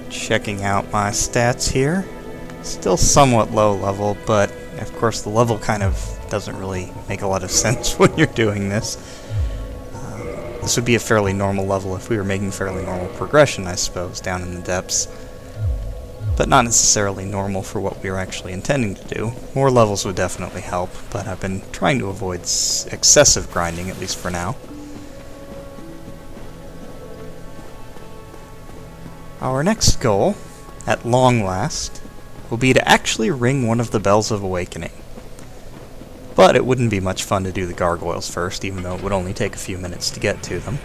Checking out my stats here. Still somewhat low level, but of course the level kind of doesn't really make a lot of sense when you're doing this. This would be a fairly normal level if we were making fairly normal progression, I suppose, down in the depths. But not necessarily normal for what we were actually intending to do. More levels would definitely help, but I've been trying to avoid excessive grinding, at least for now. Our next goal, at long last, will be to actually ring one of the Bells of Awakening. But it wouldn't be much fun to do the gargoyles first, even though it would only take a few minutes to get to them.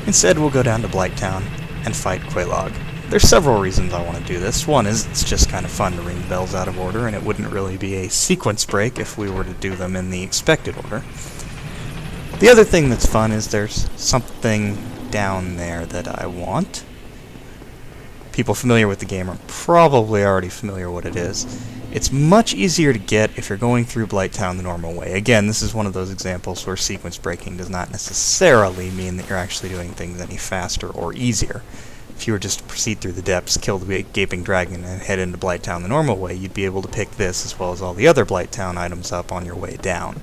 Instead, we'll go down to Blighttown and fight Quelaag. There's several reasons I want to do this. One is it's just kind of fun to ring the bells out of order, and it wouldn't really be a sequence break if we were to do them in the expected order. The other thing that's fun is there's something down there that I want. People familiar with the game are probably already familiar what it is. It's much easier to get if you're going through Blighttown the normal way. Again, this is one of those examples where sequence breaking does not necessarily mean that you're actually doing things any faster or easier. If you were just to proceed through the depths, kill the gaping dragon, and head into Blighttown the normal way, you'd be able to pick this as well as all the other Blighttown items up on your way down.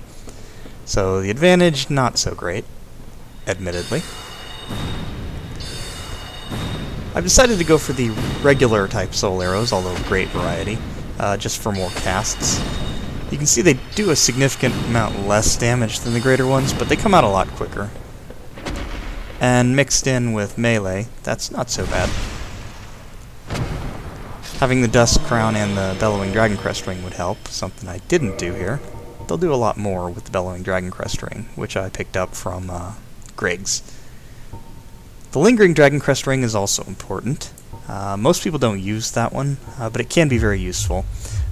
So the advantage, not so great, admittedly. I've decided to go for the regular type soul arrows, although great variety, just for more casts. You can see they do a significant amount less damage than the greater ones, but they come out a lot quicker. And mixed in with melee, that's not so bad. Having the Dusk Crown and the Bellowing Dragon Crest Ring would help, something I didn't do here. They'll do a lot more with the Bellowing Dragon Crest Ring, which I picked up from Griggs. The Lingering Dragon Crest Ring is also important. Most people don't use that one, but it can be very useful.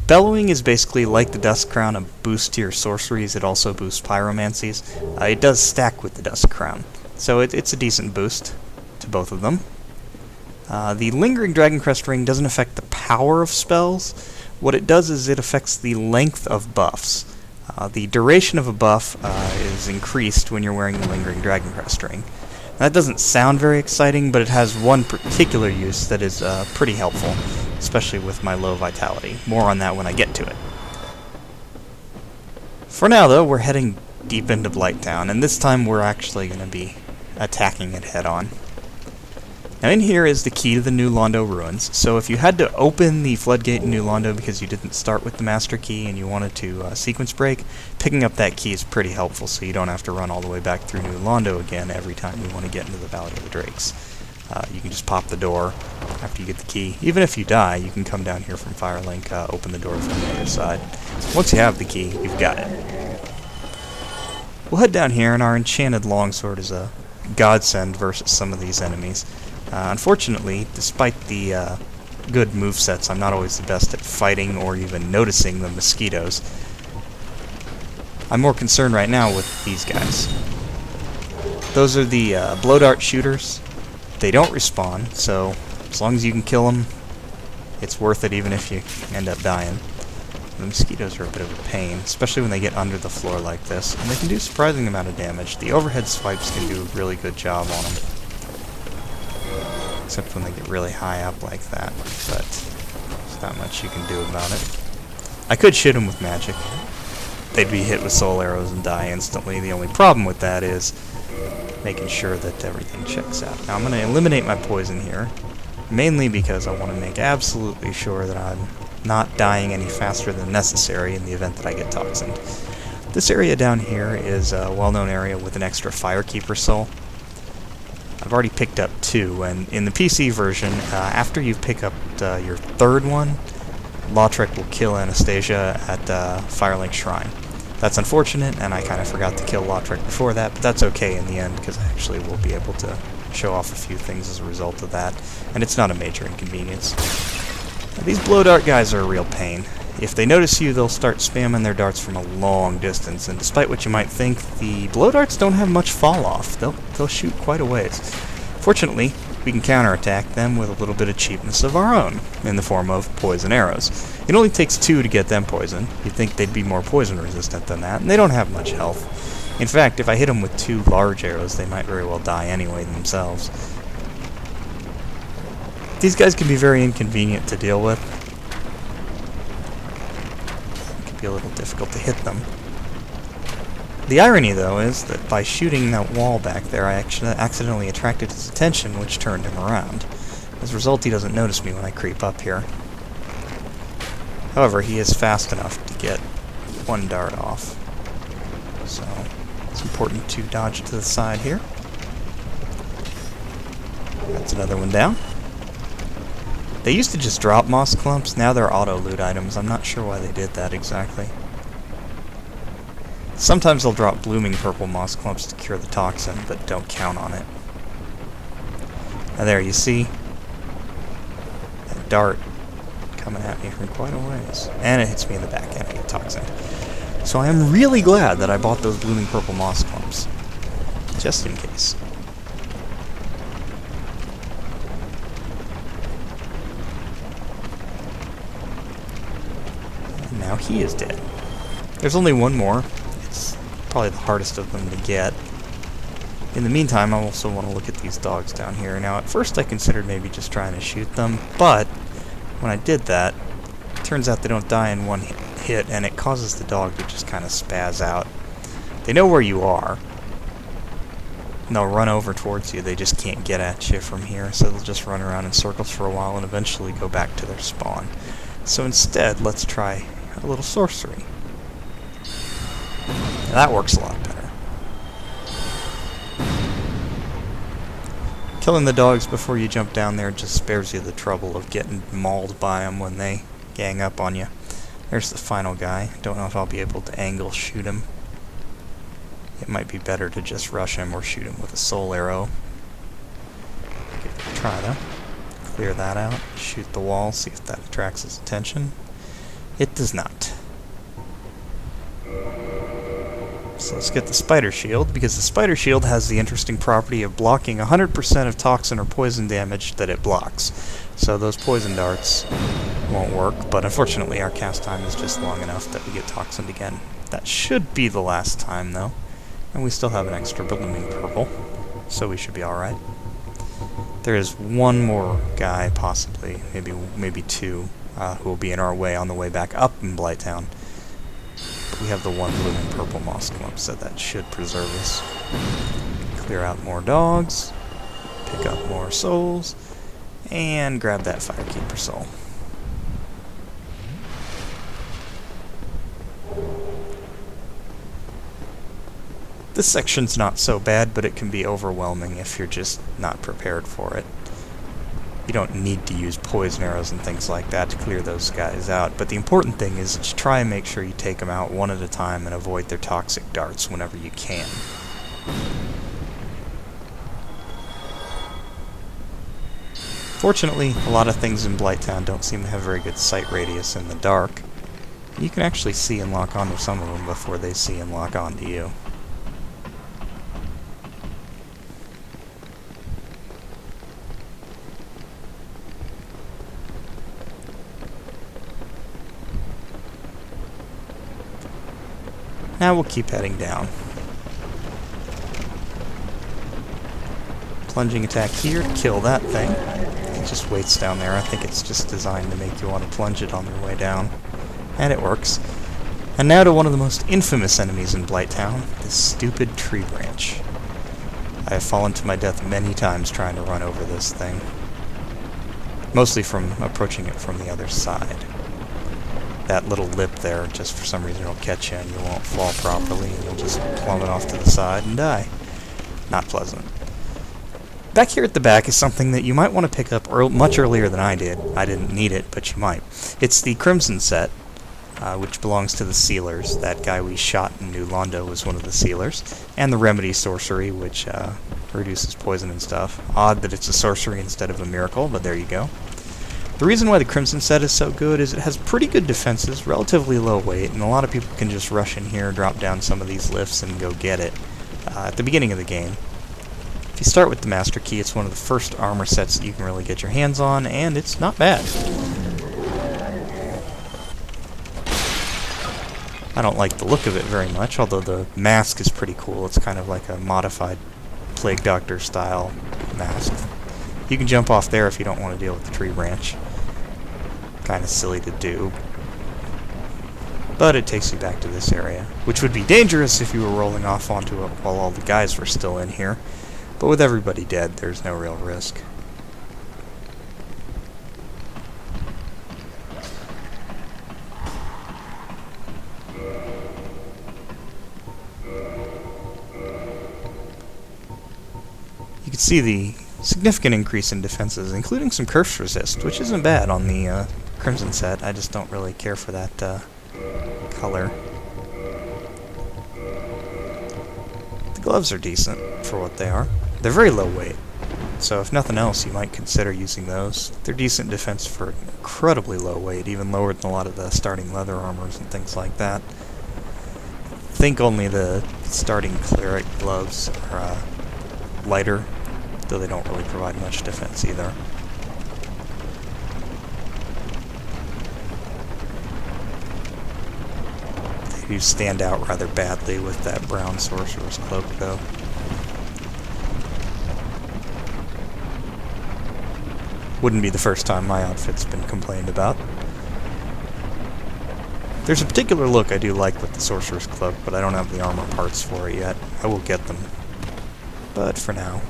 Bellowing is basically like the Dusk Crown, a boost to your sorceries. It also boosts pyromancies. It does stack with the Dusk Crown, so it's a decent boost to both of them. The Lingering Dragon Crest Ring doesn't affect the power of spells. What it does is it affects the length of buffs. The duration of a buff is increased when you're wearing the Lingering Dragon Crest Ring. That doesn't sound very exciting, but it has one particular use that is pretty helpful, especially with my low vitality. More on that when I get to it. For now, though, we're heading deep into Blighttown, and this time we're actually going to be attacking it head-on. Now in here is the key to the new Londo Ruins, so if you had to open the floodgate in New Londo because you didn't start with the master key and you wanted to sequence break, picking up that key is pretty helpful so you don't have to run all the way back through New Londo again every time you want to get into the Valley of the Drakes. You can just pop the door after you get the key. Even if you die, you can come down here from Firelink, open the door from the other side. Once you have the key, you've got it. We'll head down here, and our enchanted longsword is a godsend versus some of these enemies. Unfortunately, despite the good movesets, I'm not always the best at fighting or even noticing the mosquitoes. I'm more concerned right now with these guys. Those are the blow dart shooters. They don't respawn, so as long as you can kill them, it's worth it even if you end up dying. The mosquitoes are a bit of a pain, especially when they get under the floor like this, and they can do a surprising amount of damage. The overhead swipes can do a really good job on them. Except when they get really high up like that, but there's not much you can do about it. I could shoot them with magic. They'd be hit with soul arrows and die instantly. The only problem with that is making sure that everything checks out. Now I'm going to eliminate my poison here, mainly because I want to make absolutely sure that I'm not dying any faster than necessary in the event that I get toxined. This area down here is a well-known area with an extra Firekeeper soul. I've already picked up 2, and in the PC version, after you pick up your 3rd one, Lautrec will kill Anastasia at Firelink Shrine. That's unfortunate, and I kind of forgot to kill Lautrec before that, but that's okay in the end, because I actually will be able to show off a few things as a result of that, and it's not a major inconvenience. Now, these blow dart guys are a real pain. If they notice you, they'll start spamming their darts from a long distance, and despite what you might think, the blow darts don't have much fall off. They'll shoot quite a ways. Fortunately, we can counterattack them with a little bit of cheapness of our own, in the form of poison arrows. It only takes 2 to get them poisoned. You'd think they'd be more poison resistant than that, and they don't have much health. In fact, if I hit them with 2 large arrows, they might very well die anyway themselves. These guys can be very inconvenient to deal with. It can be a little difficult to hit them. The irony, though, is that by shooting that wall back there, I actually accidentally attracted his attention, which turned him around. As a result, he doesn't notice me when I creep up here. However, he is fast enough to get one dart off. So, it's important to dodge to the side here. That's another one down. They used to just drop moss clumps, now they're auto-loot items. I'm not sure why they did that exactly. Sometimes they'll drop blooming purple moss clumps to cure the toxin, but don't count on it. Now there, you see that dart coming at me from quite a ways. And it hits me in the back end, I get toxin. So I am really glad that I bought those blooming purple moss clumps. Just in case. And now he is dead. There's only one more. It's probably the hardest of them to get. In the meantime, I also want to look at these dogs down here. Now, at first I considered maybe just trying to shoot them, but when I did that, it turns out they don't die in one hit, and it causes the dog to just kind of spaz out. They know where you are, and they'll run over towards you. They just can't get at you from here, so they'll just run around in circles for a while and eventually go back to their spawn. So instead, let's try a little sorcery. Now that works a lot better. Killing the dogs before you jump down there just spares you the trouble of getting mauled by them when they gang up on you. There's the final guy. Don't know if I'll be able to angle shoot him. It might be better to just rush him or shoot him with a soul arrow. Give it a try though. Clear that out. Shoot the wall, see if that attracts his attention. It does not. So let's get the spider shield, because the spider shield has the interesting property of blocking 100% of toxin or poison damage that it blocks. So those poison darts won't work, but unfortunately our cast time is just long enough that we get toxined again. That should be the last time though, and we still have an extra blooming purple, so we should be alright. There is one more guy, possibly, maybe two, who will be in our way on the way back up in Blighttown. But we have the one blooming purple moss clump, so that should preserve us. Clear out more dogs, pick up more souls, and grab that Firekeeper soul. This section's not so bad, but it can be overwhelming if you're just not prepared for it. You don't need to use poison arrows and things like that to clear those guys out, but the important thing is that you try and make sure you take them out one at a time and avoid their toxic darts whenever you can. Fortunately, a lot of things in Blighttown don't seem to have very good sight radius in the dark. You can actually see and lock onto some of them before they see and lock onto you. Now we'll keep heading down. Plunging attack here to kill that thing. It just waits down there. I think it's just designed to make you want to plunge it on your way down. And it works. And now to one of the most infamous enemies in Blighttown, this stupid tree branch. I have fallen to my death many times trying to run over this thing. Mostly from approaching it from the other side. That little lip there, just for some reason it'll catch you and you won't fall properly and you'll just plummet off to the side and die. Not pleasant. Back here at the back is something that you might want to pick up much earlier than I did. I didn't need it, but you might. It's the Crimson set, which belongs to the Sealers. That guy we shot in New Londo was one of the Sealers. And the Remedy Sorcery, which reduces poison and stuff. Odd that it's a sorcery instead of a miracle, but there you go. The reason why the Crimson set is so good is it has pretty good defenses, relatively low weight, and a lot of people can just rush in here, drop down some of these lifts, and go get it at the beginning of the game. If you start with the Master Key, it's one of the first armor sets that you can really get your hands on, and it's not bad. I don't like the look of it very much, although the mask is pretty cool. It's kind of like a modified Plague Doctor style mask. You can jump off there if you don't want to deal with the tree branch. Kind of silly to do. But it takes you back to this area, which would be dangerous if you were rolling off onto it while all the guys were still in here. But with everybody dead, there's no real risk. You can see the significant increase in defenses, including some curse resist, which isn't bad on the Crimson set. I just don't really care for that color. The gloves are decent for what they are. They're very low weight, so if nothing else, you might consider using those. They're decent defense for incredibly low weight, even lower than a lot of the starting leather armors and things like that. I think only the starting cleric gloves are lighter, though they don't really provide much defense either. They do stand out rather badly with that brown sorcerer's cloak, though. Wouldn't be the first time my outfit's been complained about. There's a particular look I do like with the sorcerer's cloak, but I don't have the armor parts for it yet. I will get them. But for now.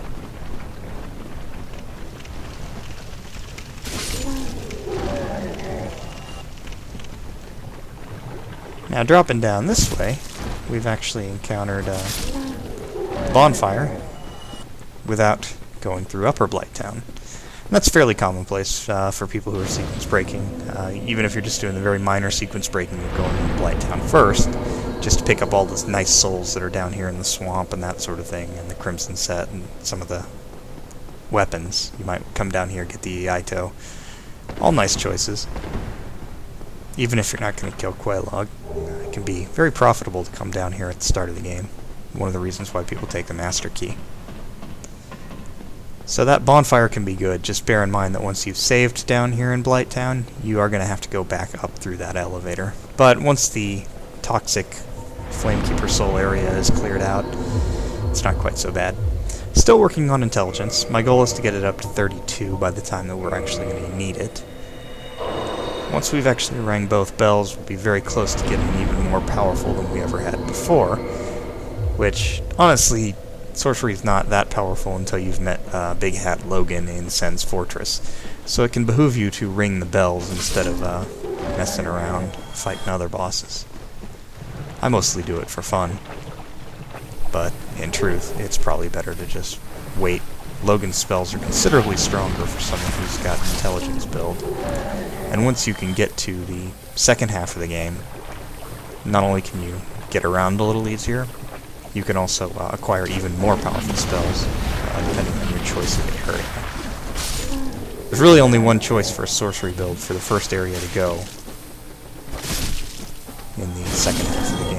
Now dropping down this way, we've actually encountered a bonfire without going through Upper Blighttown. And that's fairly commonplace for people who are sequence breaking, even if you're just doing the very minor sequence breaking of going into Blighttown first, just to pick up all those nice souls that are down here in the swamp and that sort of thing, and the Crimson set and some of the weapons. You might come down here, get the Ito. All nice choices. Even if you're not going to kill Quelaag, it can be very profitable to come down here at the start of the game. One of the reasons why people take the Master Key. So that bonfire can be good. Just bear in mind that once you've saved down here in Blighttown, you are going to have to go back up through that elevator. But once the toxic Flamekeeper soul area is cleared out, it's not quite so bad. Still working on intelligence. My goal is to get it up to 32 by the time that we're actually going to need it. Once we've actually rang both bells, we'll be very close to getting even more powerful than we ever had before. Which, honestly, sorcery is not that powerful until you've met Big Hat Logan in Sen's Fortress. So it can behoove you to ring the bells instead of messing around fighting other bosses. I mostly do it for fun. But, in truth, it's probably better to just wait. Logan's spells are considerably stronger for someone who's got an intelligence build. And once you can get to the second half of the game, not only can you get around a little easier, you can also acquire even more powerful spells, depending on your choice of area. There's really only one choice for a sorcery build for the first area to go in the second half of the game.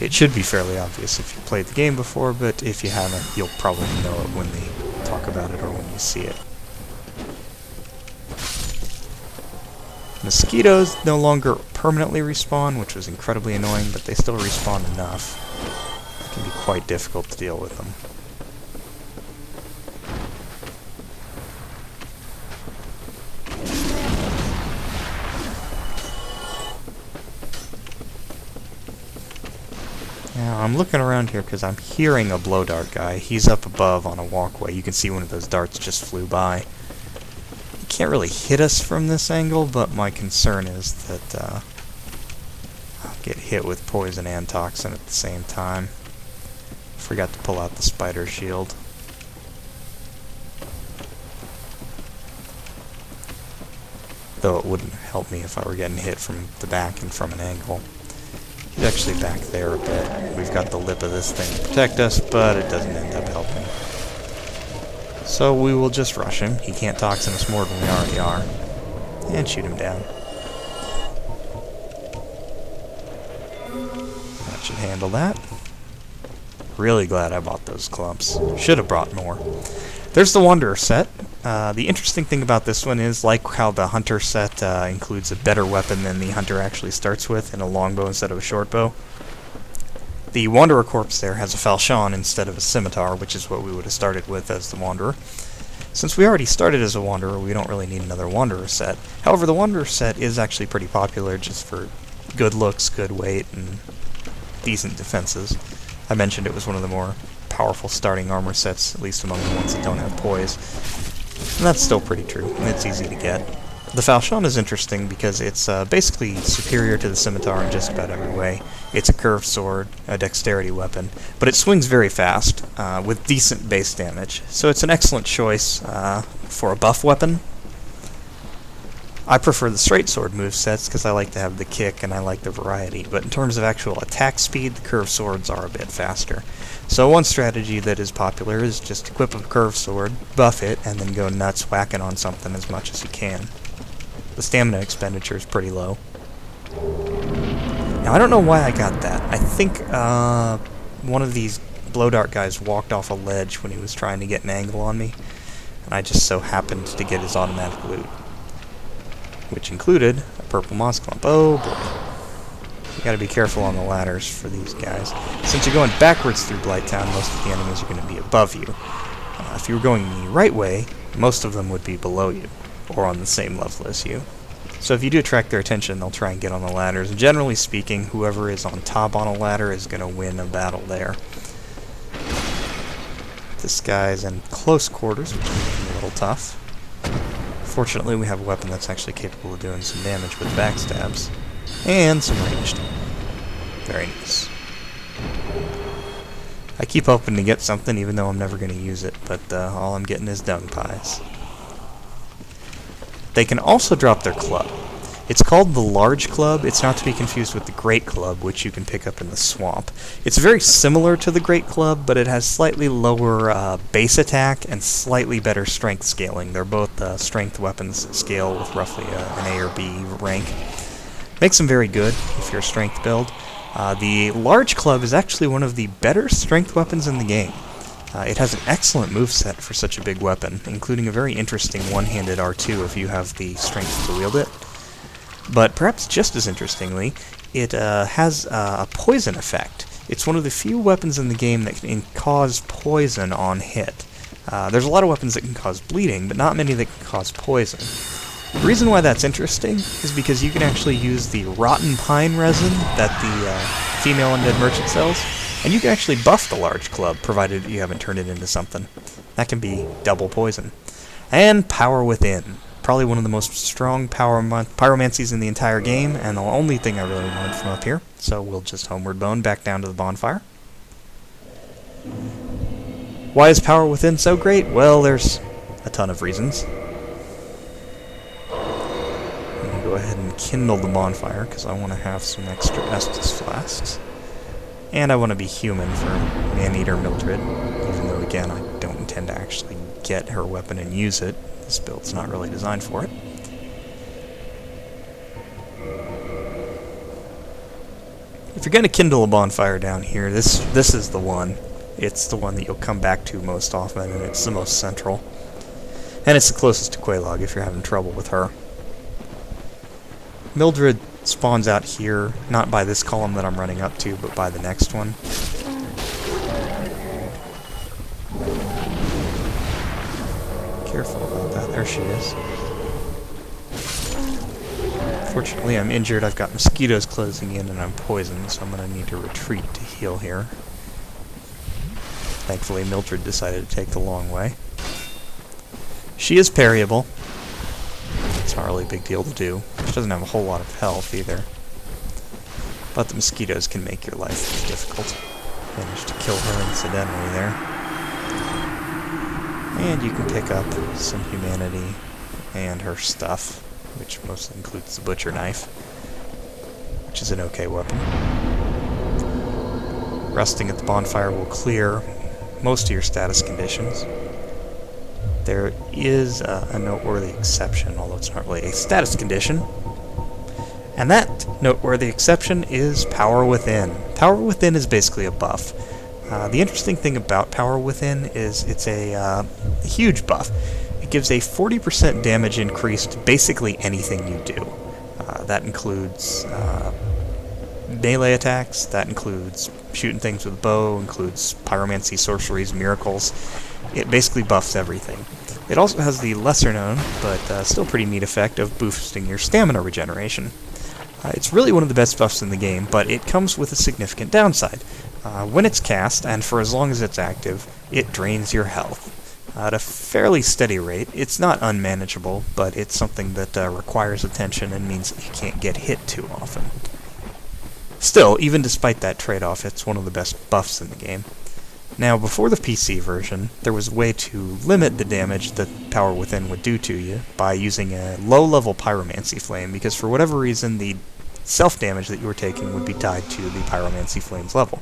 It should be fairly obvious if you played the game before, but if you haven't, you'll probably know it when they talk about it or when you see it. Mosquitoes no longer permanently respawn, which was incredibly annoying, but they still respawn enough. It can be quite difficult to deal with them. Now, I'm looking around here because I'm hearing a blow dart guy. He's up above on a walkway. You can see one of those darts just flew by. Can't really hit us from this angle, but my concern is that I'll get hit with poison and toxin at the same time. Forgot to pull out the spider shield. Though it wouldn't help me if I were getting hit from the back and from an angle. He's actually back there a bit. We've got the lip of this thing to protect us, but it doesn't end up helping. So we will just rush him. He can't toxin us more than we already are. And shoot him down. That should handle that. Really glad I bought those clumps. Should have brought more. There's the Wanderer set. The interesting thing about this one is, like how the Hunter set includes a better weapon than the Hunter actually starts with, in a longbow instead of a shortbow. The Wanderer corpse there has a falchion instead of a scimitar, which is what we would have started with as the Wanderer. Since we already started as a Wanderer, we don't really need another Wanderer set. However, the Wanderer set is actually pretty popular just for good looks, good weight, and decent defenses. I mentioned it was one of the more powerful starting armor sets, at least among the ones that don't have poise. And that's still pretty true, and it's easy to get. The falchion is interesting because it's basically superior to the scimitar in just about every way. It's a curved sword, a dexterity weapon, but it swings very fast, with decent base damage. So it's an excellent choice for a buff weapon. I prefer the straight sword movesets because I like to have the kick and I like the variety, but in terms of actual attack speed, the curved swords are a bit faster. So one strategy that is popular is just equip a curved sword, buff it, and then go nuts whacking on something as much as you can. The stamina expenditure is pretty low. Now, I don't know why I got that. I think one of these blow dart guys walked off a ledge when he was trying to get an angle on me, and I just so happened to get his automatic loot, which included a purple moss clump. Oh boy. You gotta be careful on the ladders for these guys. Since you're going backwards through Blighttown, most of the enemies are going to be above you. If you were going the right way, most of them would be below you, or on the same level as you. So if you do attract their attention, they'll try and get on the ladders. And generally speaking, whoever is on top on a ladder is going to win a battle there. This guy's in close quarters, which makes him a little tough. Fortunately, we have a weapon that's actually capable of doing some damage with backstabs. And some ranged. Very nice. I keep hoping to get something, even though I'm never going to use it, but all I'm getting is dung pies. They can also drop their club. It's called the Large Club. It's not to be confused with the Great Club, which you can pick up in the swamp. It's very similar to the Great Club, but it has slightly lower base attack and slightly better strength scaling. They're both strength weapons that scale with roughly an A or B rank. Makes them very good if you're a strength build. The Large Club is actually one of the better strength weapons in the game. It has an excellent moveset for such a big weapon, including a very interesting one-handed R2 if you have the strength to wield it. But perhaps just as interestingly, it has a poison effect. It's one of the few weapons in the game that can cause poison on hit. There's a lot of weapons that can cause bleeding, but not many that can cause poison. The reason why that's interesting is because you can actually use the rotten pine resin that the female undead merchant sells, and you can actually buff the Large Club, provided you haven't turned it into something. That can be double poison. And Power Within. Probably one of the most strong pyromancies in the entire game, and the only thing I really wanted from up here. So we'll just homeward bone back down to the bonfire. Why is Power Within so great? Well, there's a ton of reasons. I'm going to go ahead and kindle the bonfire, because I want to have some extra Estus flasks. And I want to be human for Man-Eater Mildred, even though, again, I don't intend to actually get her weapon and use it. This build's not really designed for it. If you're going to kindle a bonfire down here, this is the one. It's the one that you'll come back to most often, and it's the most central. And it's the closest to Quelaag if you're having trouble with her. Mildred spawns out here, not by this column that I'm running up to, but by the next one. Careful about that. There she is. Fortunately, I'm injured. I've got mosquitoes closing in, and I'm poisoned, so I'm going to need to retreat to heal here. Thankfully, Mildred decided to take the long way. She is parryable. It's not really a big deal to do. She doesn't have a whole lot of health either. But the mosquitoes can make your life difficult. Managed to kill her incidentally there. And you can pick up some humanity and her stuff, which mostly includes the butcher knife, which is an okay weapon. Resting at the bonfire will clear most of your status conditions. There is a noteworthy exception, although it's not really a status condition. And that noteworthy exception is Power Within. Power Within is basically a buff. The interesting thing about Power Within is it's a huge buff. It gives a 40% damage increase to basically anything you do. That includes melee attacks. That includes shooting things with a bow, includes pyromancy, sorceries, miracles. It basically buffs everything. It also has the lesser known, but still pretty neat effect of boosting your stamina regeneration. It's really one of the best buffs in the game, but it comes with a significant downside. When it's cast, and for as long as it's active, it drains your health. At a fairly steady rate. It's not unmanageable, but it's something that requires attention and means that you can't get hit too often. Still, even despite that trade-off, it's one of the best buffs in the game. Now, before the PC version, there was a way to limit the damage that Power Within would do to you by using a low-level Pyromancy Flame, because for whatever reason, the self-damage that you were taking would be tied to the Pyromancy Flame's level.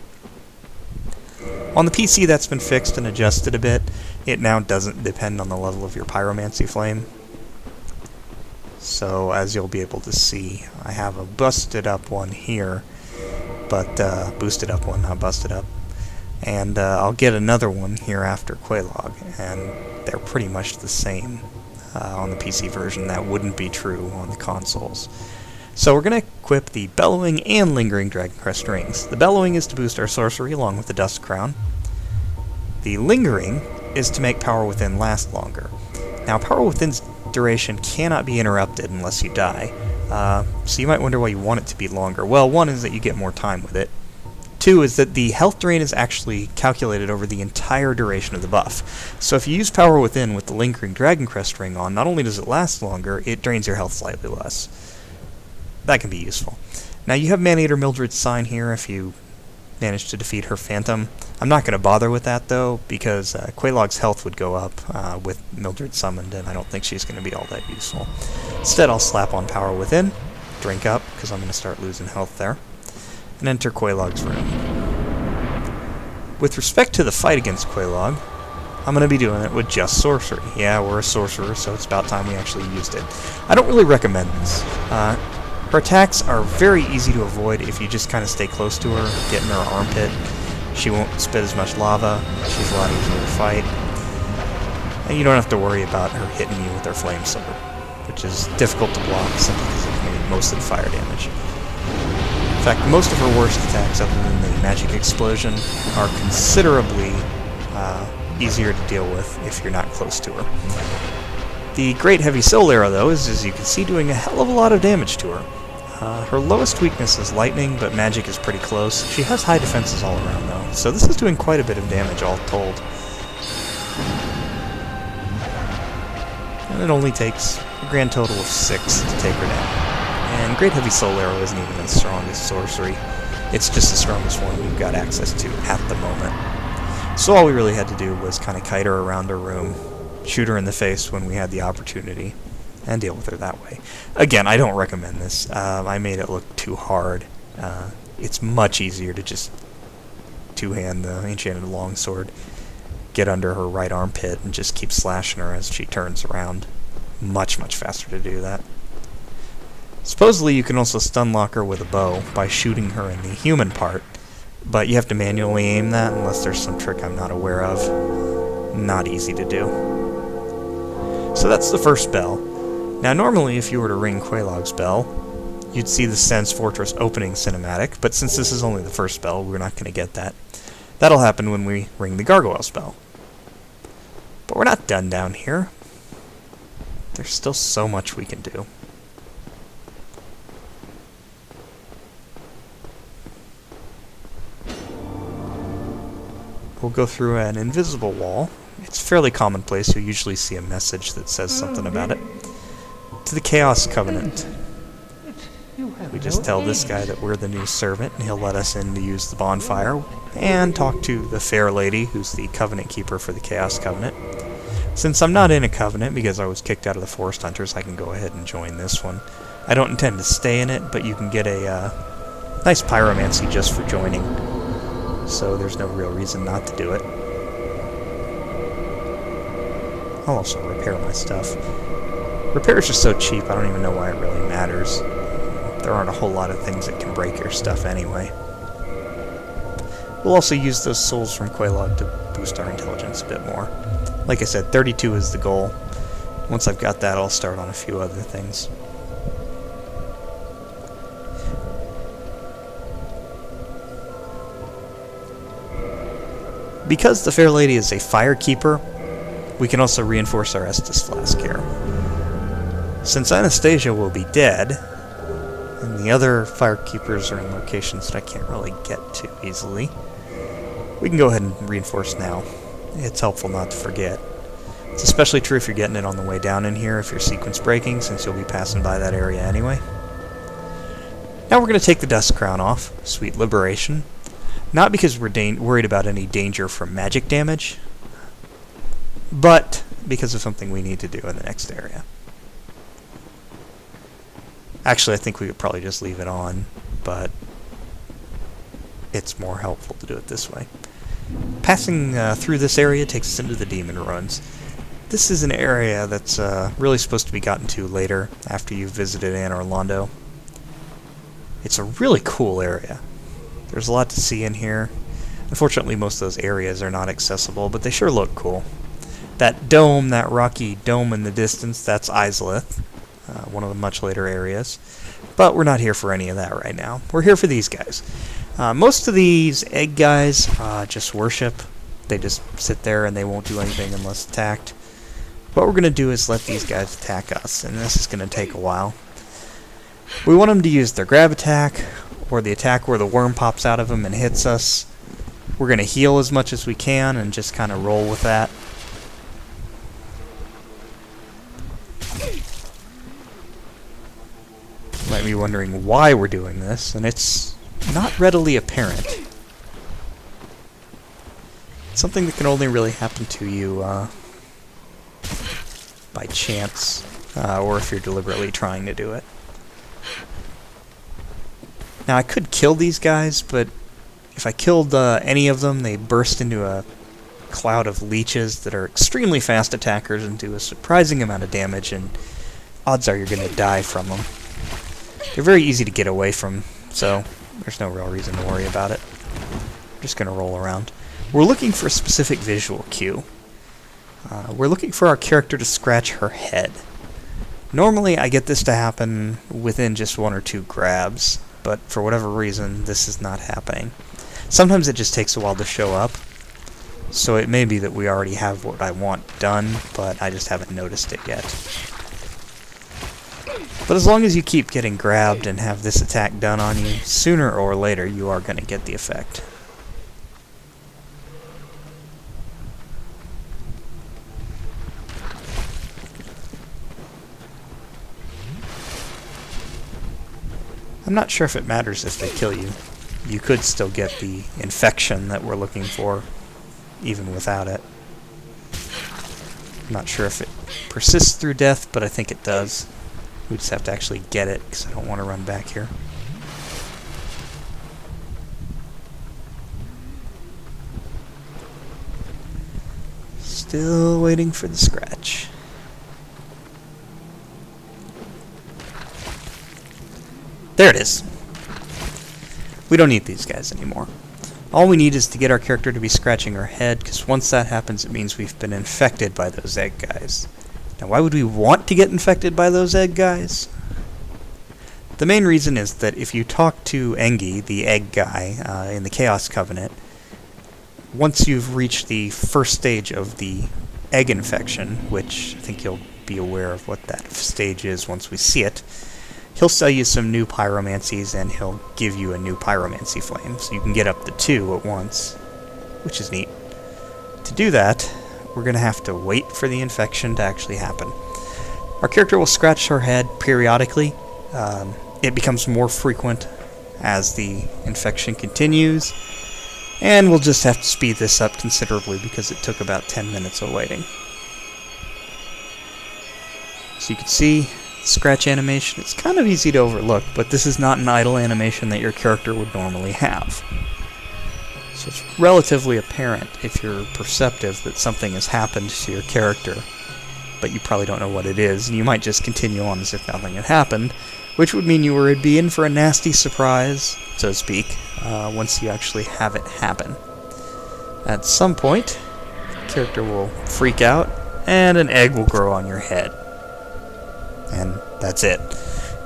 On the PC, that's been fixed and adjusted a bit. It now doesn't depend on the level of your Pyromancy Flame. So, as you'll be able to see, I have a busted up one here, but boosted up one, not busted up. And I'll get another one here after Quelaag, and they're pretty much the same on the PC version. That wouldn't be true on the consoles. So we're going to equip the Bellowing and Lingering Dragoncrest Rings. The Bellowing is to boost our sorcery along with the Dust Crown. The Lingering is to make Power Within last longer. Now, Power Within's duration cannot be interrupted unless you die, so you might wonder why you want it to be longer. Well, one is that you get more time with it. Two is that the health drain is actually calculated over the entire duration of the buff. So if you use Power Within with the Lingering Dragoncrest Ring on, not only does it last longer, it drains your health slightly less. That can be useful. Now, you have Man-Eater Mildred's Sign here if you manage to defeat her Phantom. I'm not going to bother with that, though, because Quelaag's health would go up with Mildred summoned, and I don't think she's going to be all that useful. Instead, I'll slap on Power Within, drink up, because I'm going to start losing health there, and enter Quelaag's room. With respect to the fight against Quelaag, I'm going to be doing it with just sorcery. Yeah, we're a sorcerer, so it's about time we actually used it. I don't really recommend this. Her attacks are very easy to avoid if you just kind of stay close to her, get in her armpit. She won't spit as much lava, she's a lot easier to fight. And you don't have to worry about her hitting you with her flame sword, which is difficult to block simply because it's made mostly fire damage. In fact, most of her worst attacks, other than the magic explosion, are considerably easier to deal with if you're not close to her. The Great Heavy Soul Arrow, though, is, as you can see, doing a hell of a lot of damage to her. Her lowest weakness is lightning, but magic is pretty close. She has high defenses all around, though, so this is doing quite a bit of damage all told. And it only takes a grand total of 6 to take her down. And Great Heavy Soul Arrow isn't even as strong as sorcery. It's just the strongest one we've got access to at the moment. So all we really had to do was kind of kite her around her room, shoot her in the face when we had the opportunity, and deal with her that way. Again, I don't recommend this. I made it look too hard. It's much easier to just two-hand the Enchanted Longsword, get under her right armpit, and just keep slashing her as she turns around. Much, much faster to do that. Supposedly you can also stun lock her with a bow by shooting her in the human part, but you have to manually aim that unless there's some trick I'm not aware of. Not easy to do. So that's the first spell. Now normally if you were to ring Quelaag's bell, you'd see the Sen's Fortress opening cinematic, but since this is only the first spell, we're not going to get that. That'll happen when we ring the Gargoyle spell. But we're not done down here. There's still so much we can do. We'll go through an invisible wall. It's fairly commonplace. You'll usually see a message that says something about it. To the Chaos Covenant. We just tell this guy that we're the new servant, and he'll let us in to use the bonfire, and talk to the Fair Lady, who's the Covenant Keeper for the Chaos Covenant. Since I'm not in a Covenant because I was kicked out of the Forest Hunters, I can go ahead and join this one. I don't intend to stay in it, but you can get a nice pyromancy just for joining, so there's no real reason not to do it. I'll also repair my stuff. Repair is just so cheap, I don't even know why it really matters. There aren't a whole lot of things that can break your stuff anyway. We'll also use those souls from Quelaag to boost our intelligence a bit more. Like I said, 32 is the goal. Once I've got that, I'll start on a few other things. Because the Fair Lady is a fire keeper, we can also reinforce our Estus Flask here. Since Anastasia will be dead, and the other fire keepers are in locations that I can't really get to easily, we can go ahead and reinforce now. It's helpful not to forget. It's especially true if you're getting it on the way down in here, if you're sequence breaking, since you'll be passing by that area anyway. Now we're going to take the Dust Crown off. Sweet liberation. Not because we're worried about any danger from magic damage, but because of something we need to do in the next area. Actually, I think we could probably just leave it on, but it's more helpful to do it this way. Passing through this area takes us into the Demon Ruins. This is an area that's really supposed to be gotten to later, after you've visited Anor Londo. It's a really cool area. There's a lot to see in here. Unfortunately, most of those areas are not accessible, but they sure look cool. That dome, that rocky dome in the distance, that's Izalith, one of the much later areas. But we're not here for any of that right now. We're here for these guys. Most of these egg guys just worship. They just sit there and they won't do anything unless attacked. What we're going to do is let these guys attack us, and this is going to take a while. We want them to use their grab attack, or the attack where the worm pops out of them and hits us. We're going to heal as much as we can and just kind of roll with that. You might be wondering why we're doing this, and it's not readily apparent. It's something that can only really happen to you by chance, or if you're deliberately trying to do it. Now, I could kill these guys, but if I killed any of them, they burst into a cloud of leeches that are extremely fast attackers and do a surprising amount of damage, and odds are you're going to die from them. They're very easy to get away from, so there's no real reason to worry about it. I'm just going to roll around. We're looking for a specific visual cue. We're looking for our character to scratch her head. Normally, I get this to happen within just one or two grabs, but for whatever reason, this is not happening. Sometimes it just takes a while to show up, so it may be that we already have what I want done, but I just haven't noticed it yet. But as long as you keep getting grabbed and have this attack done on you, sooner or later you are going to get the effect. I'm not sure if it matters if they kill you. You could still get the infection that we're looking for, even without it. I'm not sure if it persists through death, but I think it does. We just have to actually get it, because I don't want to run back here. Still waiting for the scratch. There it is. We don't need these guys anymore. All we need is to get our character to be scratching her head, because once that happens, it means we've been infected by those egg guys. Now, why would we want to get infected by those egg guys? The main reason is that if you talk to Engi, the egg guy, in the Chaos Covenant, once you've reached the first stage of the egg infection, which I think you'll be aware of what that stage is once we see it, he'll sell you some new pyromancies, and he'll give you a new pyromancy flame, so you can get up to 2 at once, which is neat. To do that, we're going to have to wait for the infection to actually happen. Our character will scratch her head periodically. It becomes more frequent as the infection continues, and we'll just have to speed this up considerably because it took about 10 minutes of waiting. So you can see scratch animation. It's kind of easy to overlook, but this is not an idle animation that your character would normally have. So it's relatively apparent, if you're perceptive, that something has happened to your character, but you probably don't know what it is, and you might just continue on as if nothing had happened, which would mean you would be in for a nasty surprise, so to speak, once you actually have it happen. At some point, the character will freak out, and an egg will grow on your head. And that's it.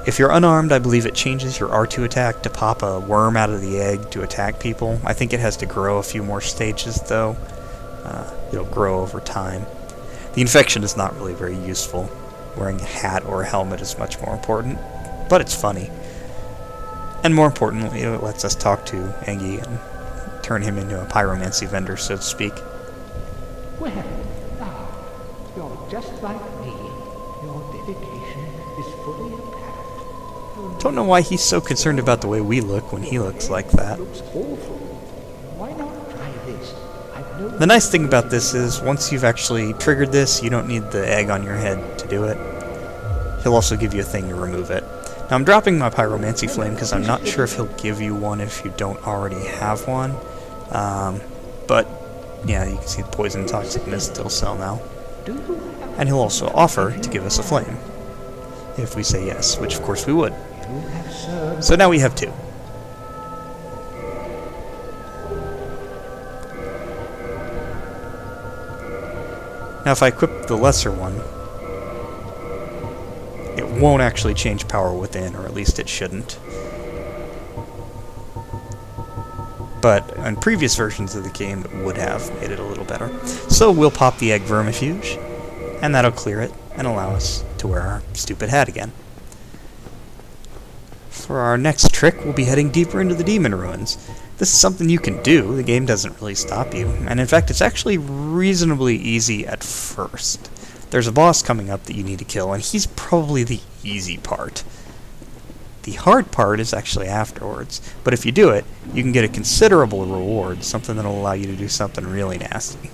If you're unarmed, I believe it changes your R2 attack to pop a worm out of the egg to attack people. I think it has to grow a few more stages, though. It'll grow over time. The infection is not really very useful. Wearing a hat or a helmet is much more important, but it's funny. And more importantly, it lets us talk to Engi and turn him into a pyromancy vendor, so to speak. Well, now, you're just like me. Your dedication is fully apparent. Don't know why he's so concerned about the way we look when he looks like that. Looks awful. Why not try this? The nice thing about this is, once you've actually triggered this, you don't need the egg on your head to do it. He'll also give you a thing to remove it. Now I'm dropping my pyromancy flame because I'm not sure if he'll give you one if you don't already have one. But yeah, you can see the poison toxic mist still sell now. And he'll also offer to give us a flame if we say yes, which of course we would. So now we have two. Now if I equip the lesser one, it won't actually change power within, or at least it shouldn't. But on previous versions of the game, it would have made it a little better. So we'll pop the egg vermifuge, and that'll clear it and allow us to wear our stupid hat again. For our next trick, we'll be heading deeper into the demon ruins. This is something you can do. The game doesn't really stop you, and in fact, it's actually reasonably easy at first. There's a boss coming up that you need to kill, and he's probably the easy part. The hard part is actually afterwards, but if you do it, you can get a considerable reward, something that'll allow you to do something really nasty.